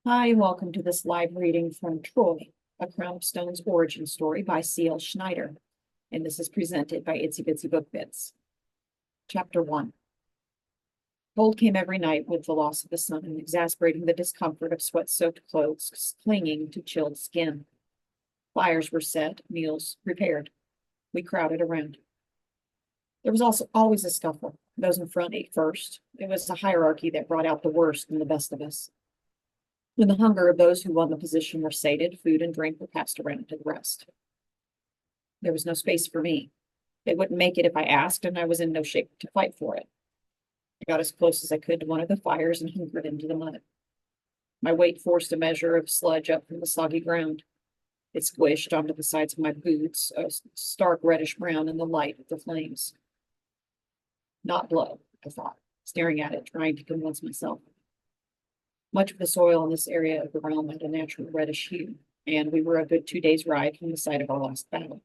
Hi, and welcome to this live reading from Troy, A Crown of Stone's origin story by C.L. Schneider, and this is presented by Itsy Bitsy Book Bits. Chapter 1. Cold came every night with the loss of the sun, exasperating the discomfort of sweat-soaked clothes clinging to chilled skin. Fires were set, meals prepared. We crowded around. There was also always a scuffle. Those in front ate first. It was a hierarchy that brought out the worst in the best of us. When the hunger of those who won the position were sated, food and drink were passed around to the rest. There was no space for me. They wouldn't make it if I asked, and I was in no shape to fight for it. I got as close as I could to one of the fires and hunkered into the mud. My weight forced a measure of sludge up from the soggy ground. It squished onto the sides of my boots, a stark reddish brown in the light of the flames. Not blood, I thought, staring at it, trying to convince myself. Much of the soil in this area of the realm had a natural reddish hue, and we were a good 2 days' ride from the site of our last battle.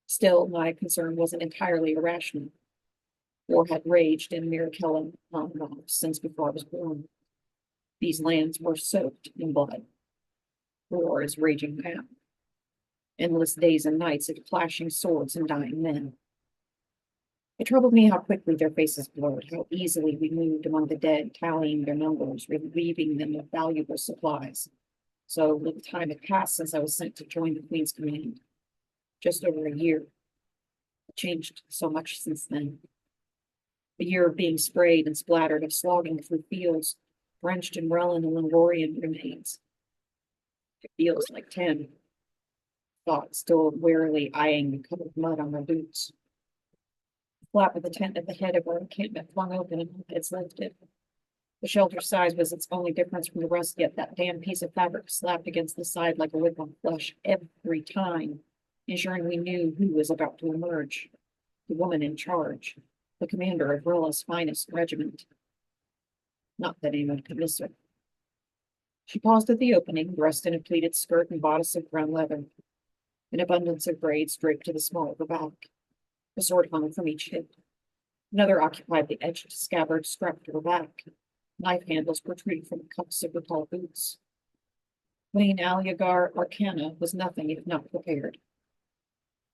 Still, my concern wasn't entirely irrational. War had raged in Mirra'kelan on and off since before I was born. These lands were soaked in blood. War is raging now. Endless days and nights of clashing swords and dying men. It troubled me how quickly their faces blurred, how easily we moved among the dead, tallying their numbers, relieving them of valuable supplies. So little time had passed since I was sent to join the Queen's command. Just over a year. It changed so much since then. A year of being sprayed and splattered, of slogging through fields, drenched in Rella and Langorian remains. It feels like 10. Thought, still warily eyeing the covered mud on my boots. Flap of the tent at the head of our encampment flung open and it's lifted. The shelter size was its only difference from the rest, yet that damn piece of fabric slapped against the side like a whip on flesh every time, ensuring we knew who was about to emerge. The woman in charge, the commander of Rella's finest regiment. Not that anyone could miss her. She paused at the opening, dressed in a pleated skirt and bodice of brown leather. An abundance of braids draped to the small of her back. A sword hung from each hip. Another occupied the edged scabbard strapped to her back. Knife handles protruded from the cuffs of her tall boots. Queen Aylagar Arcana was nothing if not prepared.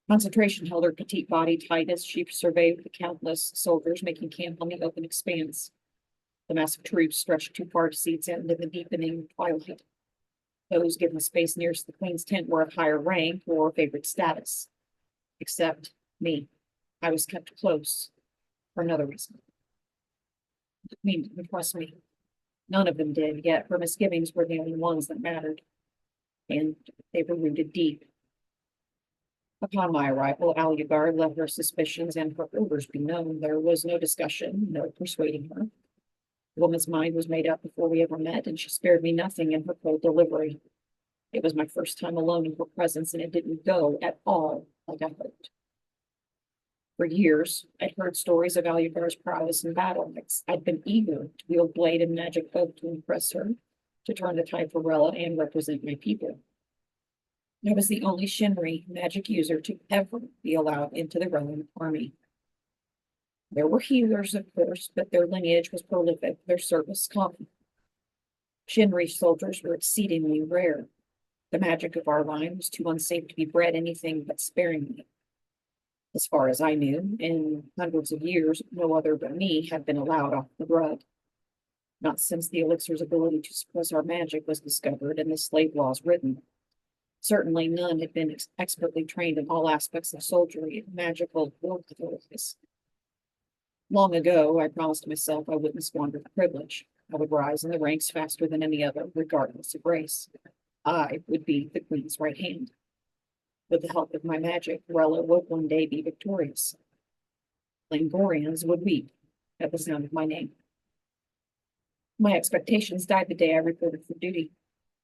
Concentration held her petite body tight as she surveyed the countless soldiers making camp on the open expanse. The massive troops stretched too far to see its end in the deepening twilight. Those given space nearest the Queen's tent were of higher rank or favored status. Except me. I was kept close for another reason. The Queen didn't trust me. None of them did, yet her misgivings were the only ones that mattered, and they were rooted deep. Upon my arrival, Aylagar let her suspicions and her orders be known. There was no discussion, no persuading her. The woman's mind was made up before we ever met, and she spared me nothing in her cold delivery. It was my first time alone in her presence, and it didn't go at all like I hoped. For years, I'd heard stories of Aylagar's prowess in battle. I'd been eager to wield blade and magic both to impress her, to turn the tide for Rella and represent my people. I was the only Shinree magic user to ever be allowed into the Rellan army. There were healers, of course, but their lineage was prolific, their service common. Shinree soldiers were exceedingly rare. The magic of our line was too unsafe to be bred anything but sparingly. As far as I knew, in hundreds of years, no other but me had been allowed off the rug. Not since the elixir's ability to suppress our magic was discovered and the slave laws written. Certainly none had been expertly trained in all aspects of soldiery, magical or otherwise. Long ago, I promised myself I wouldn't squander the privilege. I would rise in the ranks faster than any other, regardless of race. I would be the Queen's right hand. With the help of my magic, Rella would one day be victorious. Langorians would weep at the sound of my name. My expectations died the day I reported for duty.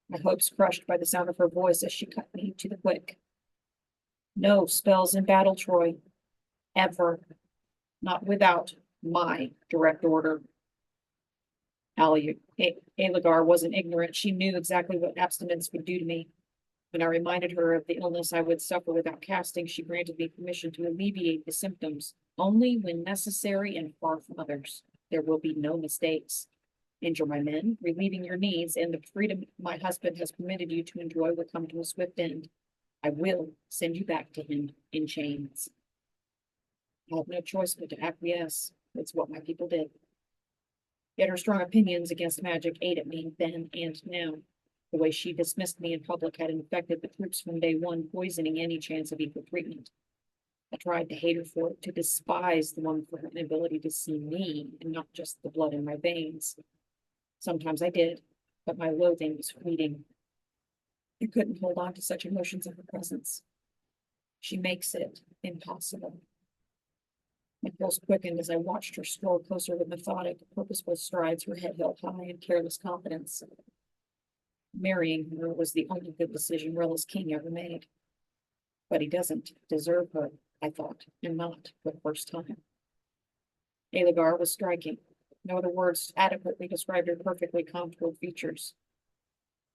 My hopes crushed by the sound of her voice as she cut me to the quick. No spells in battle, Troy. Ever. Not without my direct order. Aylagar wasn't ignorant. She knew exactly what abstinence would do to me. When I reminded her of the illness I would suffer without casting, she granted me permission to alleviate the symptoms, only when necessary and far from others. There will be no mistakes. Injure my men, relieving your needs, and the freedom my husband has permitted you to enjoy will come to a swift end. I will send you back to him in chains. I have no choice but to acquiesce. It's what my people did. Yet her strong opinions against magic ate at me then and now. The way she dismissed me in public had infected the troops from day one, poisoning any chance of equal treatment. I tried to hate her for it, to despise the woman for her inability to see me and not just the blood in my veins. Sometimes I did, but my loathing was fleeting. I couldn't hold on to such emotions in her presence. She makes it impossible. My pulse quickened as I watched her stroll closer with methodic, purposeful strides, her head held high in careless confidence. Marrying her was the only good decision Rella's king ever made. But he doesn't deserve her, I thought, and not for the first time. Aylagar was striking. No other words adequately described her perfectly contoured features.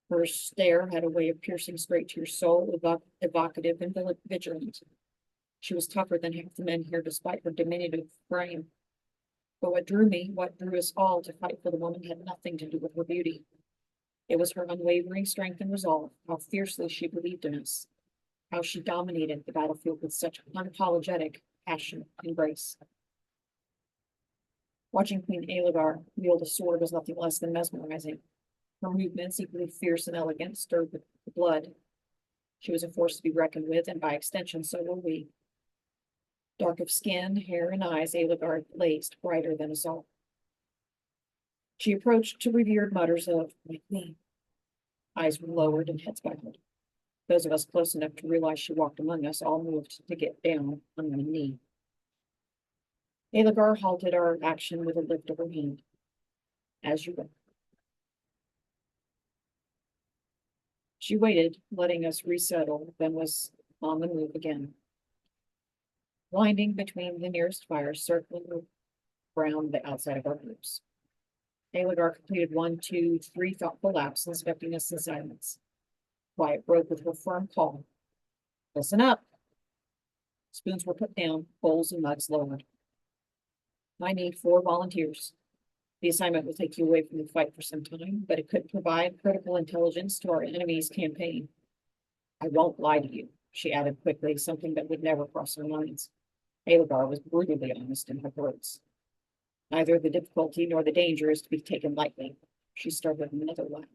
Her stare had a way of piercing straight to your soul, evocative and vigilant. She was tougher than half the men here, despite her diminutive frame. But what drew us all to fight for the woman, had nothing to do with her beauty. It was her unwavering strength and resolve, how fiercely she believed in us, how she dominated the battlefield with such unapologetic passion and grace. Watching Queen Aylagar wield a sword was nothing less than mesmerizing. Her movements, equally fierce and elegant, stirred the blood. She was a force to be reckoned with, and by extension, so were we. Dark of skin, hair, and eyes, Aylagar blazed brighter than us all. She approached to revered mutters of, "My queen." Eyes were lowered and heads bowed. Those of us close enough to realize she walked among us all moved to get down on one knee. Aylagar halted our action with a lift of her hand. "As you will." She waited, letting us resettle, then was on the move again. Winding between the nearest fires, circling around the outside of our groups. Aylagar completed 1, 2, 3 thoughtful laps, inspecting us in silence. Quiet broke with her firm call. "Listen up." Spoons were put down, bowls and mugs lowered. "I need 4 volunteers. The assignment will take you away from the fight for some time, but it could provide critical intelligence to our enemy's campaign. I won't lie to you," she added quickly, something that would never cross her minds. Aylagar was brutally honest in her words. "Neither the difficulty nor the danger is to be taken lightly." She started another laugh.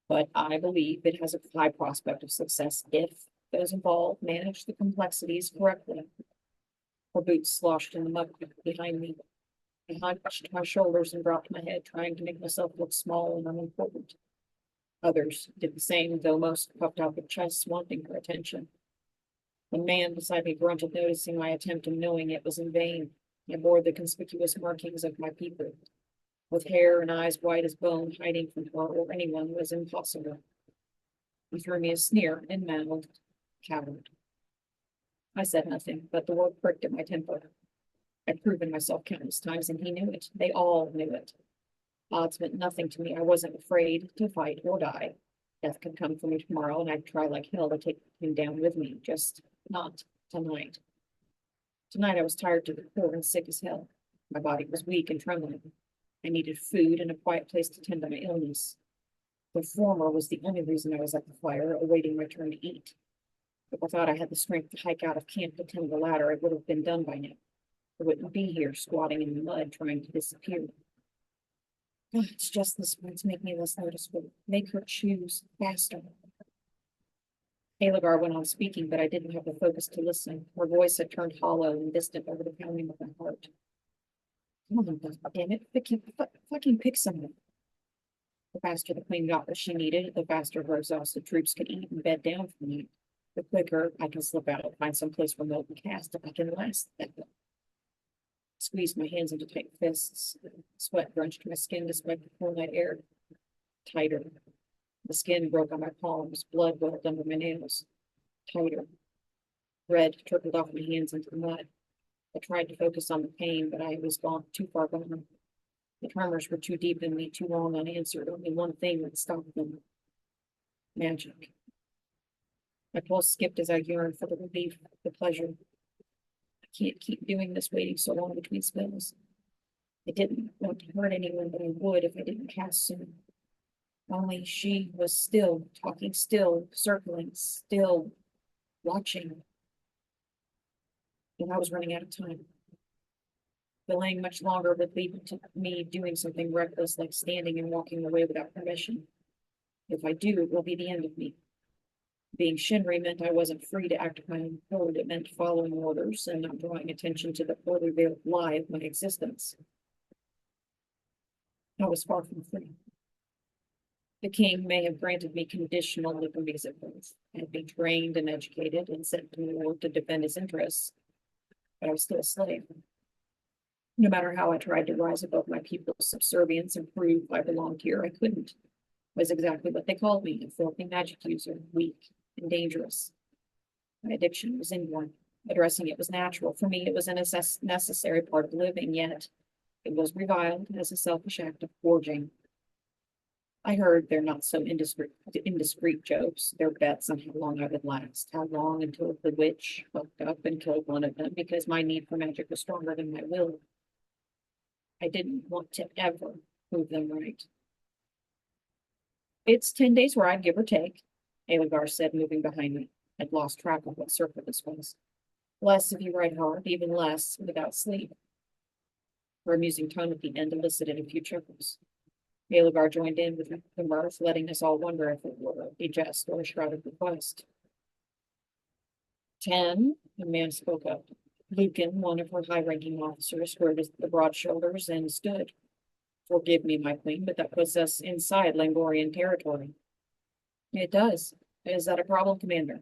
"But I believe it has a high prospect of success if those involved manage the complexities correctly." Her boots sloshed in the mud behind me. I hunched my shoulders and dropped my head, trying to make myself look small and unimportant. Others did the same, though most puffed out their chests, wanting her attention. The man beside me grunted, noticing my attempt and knowing it was in vain. I bore the conspicuous markings of my people. With hair and eyes white as bone, hiding from her or anyone was impossible. He threw me a sneer and mouthed, "Coward." I said nothing, but the word pricked at my temper. I'd proven myself countless times, and he knew it. They all knew it. Odds meant nothing to me. I wasn't afraid to fight or die. Death could come for me tomorrow, and I'd try like hell to take him down with me, just not tonight. Tonight I was tired to the core and sick as hell. My body was weak and trembling. I needed food and a quiet place to tend to my illness. The former was the only reason I was at the fire, awaiting my turn to eat. If I thought I had the strength to hike out of camp to tend the ladder, it would have been done by now. I wouldn't be here squatting in the mud trying to disappear. God, it's just the sprints make me less noticeable. Make her choose faster. Aylagar went on speaking, but I didn't have the focus to listen. Her voice had turned hollow and distant over the pounding of my heart. "Come on, damn it, fucking pick someone." The faster the queen got what she needed, the faster her exhausted troops could eat and bed down for me. The quicker I can slip out, find some place remote and cast if I can last that long. Squeezed my hands into tight fists. Sweat drenched my skin despite the cool night air. Tighter. The skin broke on my palms. Blood welled under my nails. Tighter. Red trickled off my hands into the mud. I tried to focus on the pain, but I was too far gone. The tremors were too deep in me, too long unanswered. Only one thing would stop them. Magic. My pulse skipped as I yearned for the relief, the pleasure. I can't keep doing this, waiting so long between spells. I didn't want to hurt anyone, but I would if I didn't cast soon. Only she was still talking, still circling, still watching. And I was running out of time. Delaying much longer would lead to me doing something reckless, like standing and walking away without permission. If I do, it will be the end of me. Being Shinree meant I wasn't free to act on my own code. It meant following orders and not drawing attention to the poorly veiled lie of my existence. I was far from free. The king may have granted me conditional liberties at birth. I had been trained and educated and sent to New York to defend his interests, but I was still a slave. No matter how I tried to rise above my people's subservience and prove I belonged here, I couldn't. It was exactly what they called me, a filthy magic user, weak and dangerous. My addiction was inborn. Addressing it was natural. For me, it was a necessary part of living, yet it was reviled as a selfish act of forging. I heard their not so indiscreet jokes, their bets on how long I would last, how long until the witch hooked up and killed one of them, because my need for magic was stronger than my will. I didn't want to ever prove them right. It's 10 days ride, give or take, Aylagar said, moving behind me. I'd lost track of what circle this was. Less if you ride hard, even less without sleep. Her amusing tone at the end elicited a few chuckles. Aylagar joined in with the mirth, letting us all wonder if it were a jest or a shrouded request. 10, the man spoke up. Lucan, one of her high-ranking officers, squared the broad shoulders and stood. Forgive me, my queen, but that puts us inside Langorian territory. It does. Is that a problem, Commander?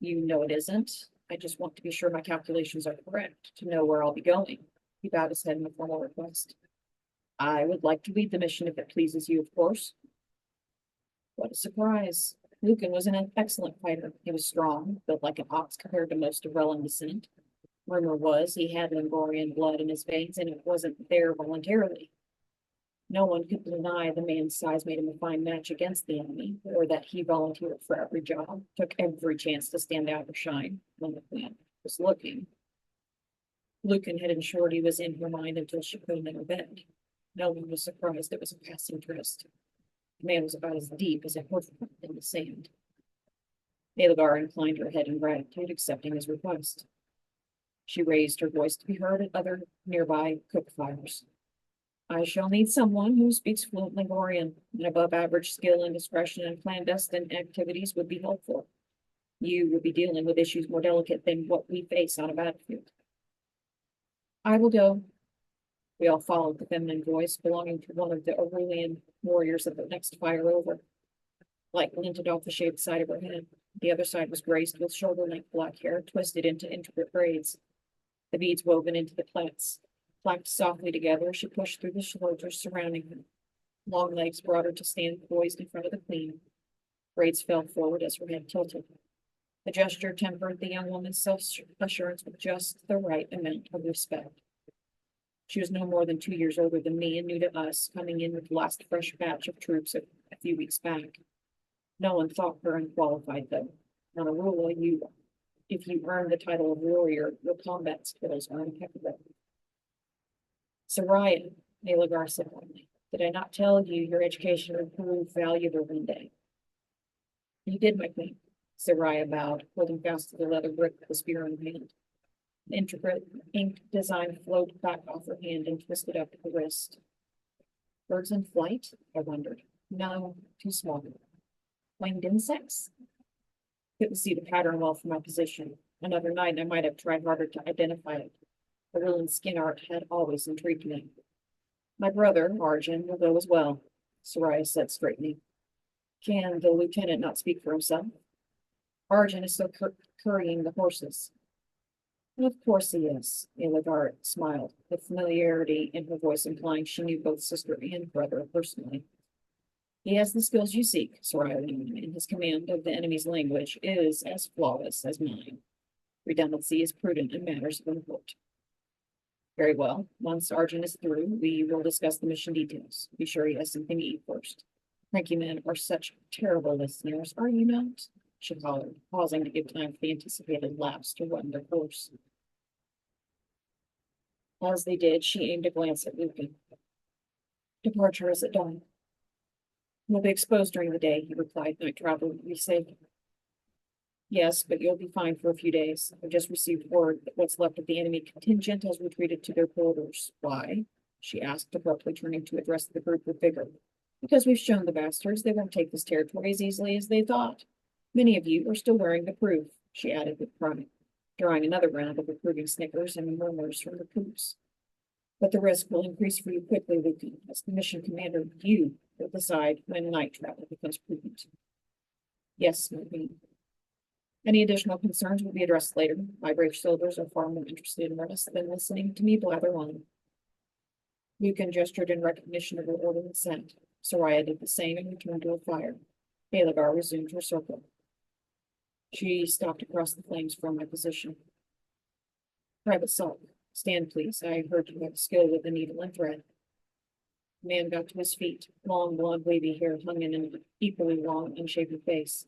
You know it isn't. I just want to be sure my calculations are correct, to know where I'll be going. He bowed his head in a formal request. I would like to lead the mission if it pleases you, of course. What a surprise. Lucan was an excellent fighter. He was strong, built like an ox compared to most of Rellan descent. Rumor was he had Langorian blood in his veins, and it wasn't there voluntarily. No one could deny the man's size made him a fine match against the enemy, or that he volunteered for every job, took every chance to stand out or shine when the queen was looking. Lucan had ensured he was in her mind until she put him in her bed. No one was surprised it was a passing tryst. The man was about as deep as a hoofprint in the sand. Aylagar inclined her head in gratitude, accepting his request. She raised her voice to be heard at other nearby cook fires. I shall need someone who speaks fluent Langorian, and above average skill and discretion in clandestine activities would be helpful. You will be dealing with issues more delicate than what we face on a battlefield. I will go. We all followed the feminine voice belonging to one of the Aurelian warriors at the next fire over. Light glinted off the shaved side of her head. The other side was graced with shoulder-length black hair twisted into intricate braids. The beads woven into the plaits. Clacked softly together, she pushed through the soldiers surrounding her. Long legs brought her to stand poised in front of the queen. Braids fell forward as her head tilted. The gesture tempered the young woman's self-assurance with just the right amount of respect. She was no more than 2 years older than me and new to us, coming in with the last fresh batch of troops a few weeks back. No one thought her unqualified, though. On Arula, if you earn the title of warrior, your combat skills are impeccable. Soraya, Aylagar said warmly, did I not tell you your education would prove valuable one day? You did, my queen. Soraya bowed, holding fast to the leather grip of the spear in her hand. The intricate ink design flowed back off her hand and twisted up at the wrist. Birds in flight? I wondered. No, too small. Winged insects? Couldn't see the pattern well from my position. Another night I might have tried harder to identify it. The Rillan skin art had always intrigued me. My brother, Arjun, will go as well, Soraya said, straightening. Can the lieutenant not speak for himself? Arjun is still currying the horses. Of course he is, Aylagar smiled, the familiarity in her voice implying she knew both sister and brother personally. He has the skills you seek, Soraya went on, and his command of the enemy's language is as flawless as mine. Redundancy is prudent in matters of import. Very well. Once Arjun is through, we will discuss the mission details. Be sure he has something to eat first. Cranky men are such terrible listeners, are you not? She hollered, pausing to give time for the anticipated laughs to run their course. As they did, she aimed a glance at Lucan. Departure is at dawn. We'll be exposed during the day, he replied. Night travel will be safe. Yes, but you'll be fine for a few days. I've just received word that what's left of the enemy contingent has retreated to their quarters. Why? She asked, abruptly turning to address the group with vigor. Because we've shown the bastards they won't take this territory as easily as they thought. Many of you are still wearing the proof, she added with pride, drawing another round of approving snickers and murmurs from the poops. But the risk will increase for you quickly, Lucan. As the mission commander, you will decide when night travel becomes prudent. Yes, my queen. Any additional concerns will be addressed later. My brave soldiers are far more interested in rest than listening to me blather on. Lucan gestured in recognition of her order and sent. Soraya did the same and returned to her fire. Aylagar resumed her circle. She stopped across the flames from my position. Private Salt, stand please. I heard you have skill with the needle and thread. The man got to his feet. Long, blonde, wavy hair hung in an equally long, unshaven face.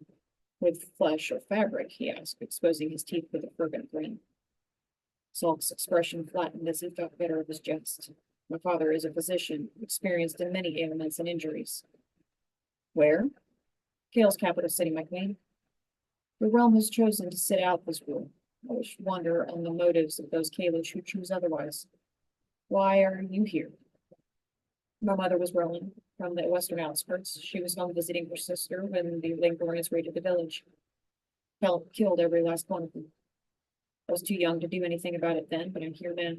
With flesh or fabric, he asked, exposing his teeth with a fervent grin. Salt's expression flattened as he thought better of his jest. My father is a physician, experienced in many ailments and injuries. Where? Kale's capital city, my queen. The realm has chosen to sit out this war. I wish wonder on the motives of those Kalish who choose otherwise. Why are you here? My mother was Rella, from the western outskirts. She was home visiting her sister when the Langorians raided the village. Killed every last one of them. I was too young to do anything about it then, but I'm here now.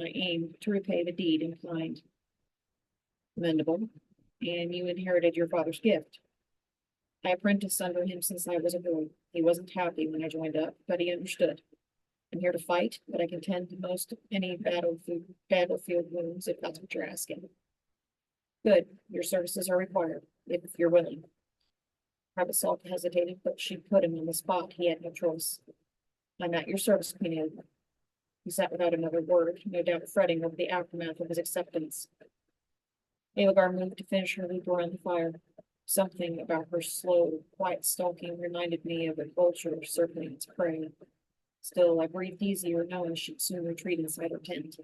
I aim to repay the deed in kind. Commendable. And you inherited your father's gift. I apprenticed under him since I was a boy. He wasn't happy when I joined up, but he understood. I'm here to fight, but I can tend to most any battlefield wounds, if that's what you're asking. Good. Your services are required, if you're willing. Private Salt hesitated, but she put him on the spot. He had no choice. I'm at your service, Queen Aylagar. He sat without another word, no doubt fretting over the aftermath of his acceptance. Aylagar moved to finish her loop around the fire. Something about her slow, quiet stalking reminded me of a vulture circling its prey. Still, I breathed easier knowing she'd soon retreat inside her tent.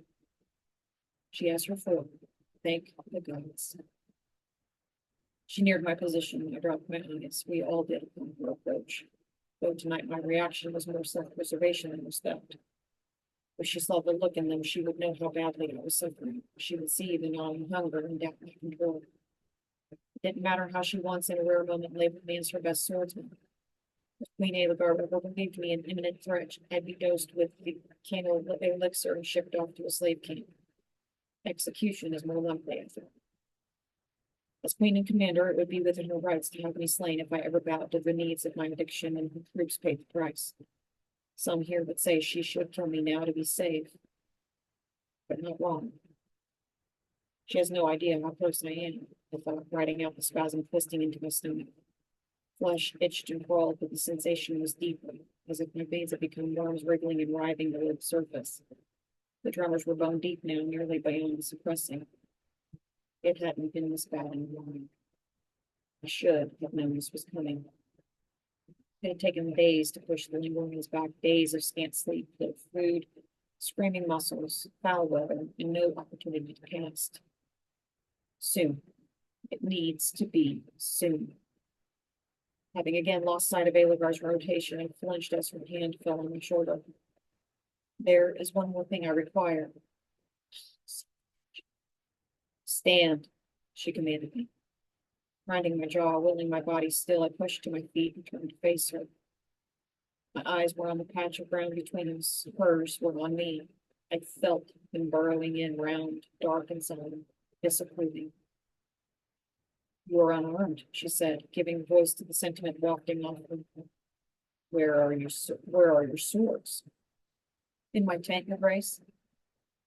She asked her foil. Thank the gods. She neared my position. I dropped my eyes. We all did upon her approach. Though tonight my reaction was more self-preservation than respect. If she saw the look in them, she would know how badly I was suffering. She would see the gnawing hunger and doubt my control. It didn't matter how she once, in a rare moment, labeled me as her best swordsman. If Queen Aylagar ever believed me an imminent threat, I'd be dosed with the candle elixir and shipped off to a slave camp. Execution is more likely, I thought. As queen and commander, it would be within her rights to have me slain if I ever bowed to the needs of my addiction and her troops paid the price. Some here would say she should kill me now to be safe, but not wrong. She has no idea how close I am, I thought, riding out the spasm twisting into my stomach. Flesh itched and crawled, but the sensation was deeper, as if my veins had become worms wriggling and writhing below the surface. The tremors were bone deep now, nearly beyond suppressing. It hadn't been this bad in a while. I should have known this was coming. It had taken days to push the Langorians back, days of scant sleep, little food, screaming muscles, foul weather, and no opportunity to cast. Soon. It needs to be soon. Having again lost sight of Aylagar's rotation, I flinched as her hand fell on my shoulder. There is one more thing I require. Stand, she commanded me. Grinding my jaw, willing my body still, I pushed to my feet and turned to face her. My eyes were on the patch of ground between us. Hers were on me. I felt them burrowing in, round, dark and silent, disapproving. You are unarmed, she said, giving voice to the sentiment wafting off her. Where are your swords? In my tent, your grace.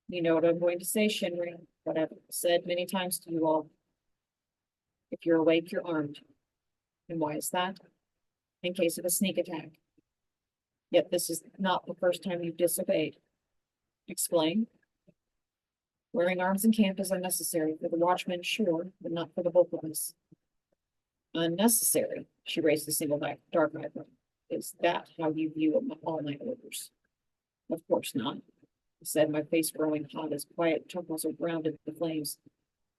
You know what I'm going to say, Shinree, what I've said many times to you all. If you're awake, you're armed. And why is that? In case of a sneak attack. Yet this is not the first time you've disobeyed. Explain. Wearing arms in camp is unnecessary for the watchmen, sure, but not for the bulk of us. Unnecessary, she raised a single dark eyebrow. Is that how you view all my orders? Of course not. I said, my face growing hot as quiet chuckles surrounded the flames.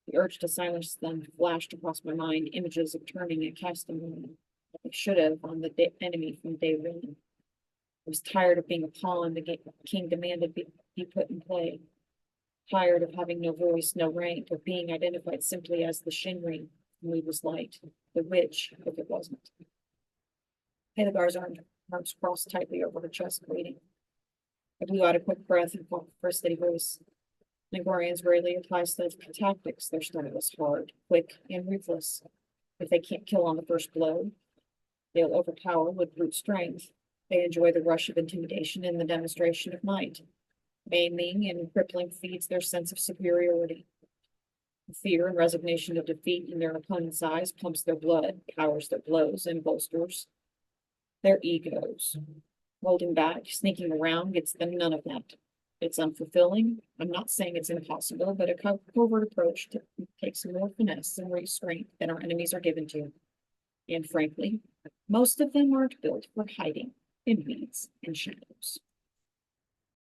The urge to silence them flashed across my mind, images of turning and casting them. I should have on the enemy from day one. I was tired of being a pawn the king demanded be put in play. Tired of having no voice, no rank, of being identified simply as the Shinree, who was light, the witch, if it wasn't. Aylagar's arms crossed tightly over her chest, waiting. I blew out a quick breath and fought for a steady voice. Nigorians rarely apply such tactics. Their style is hard, quick, and ruthless. If they can't kill on the first blow, they'll overpower with brute strength. They enjoy the rush of intimidation and the demonstration of might. Maiming and crippling feeds their sense of superiority. The fear and resignation of defeat in their opponent's eyes pumps their blood, powers their blows, and bolsters their egos. Holding back, sneaking around gets them none of that. It's unfulfilling. I'm not saying it's impossible, but a covert approach takes more finesse and restraint than our enemies are given to. And frankly, most of them aren't built for hiding in weeds and shadows.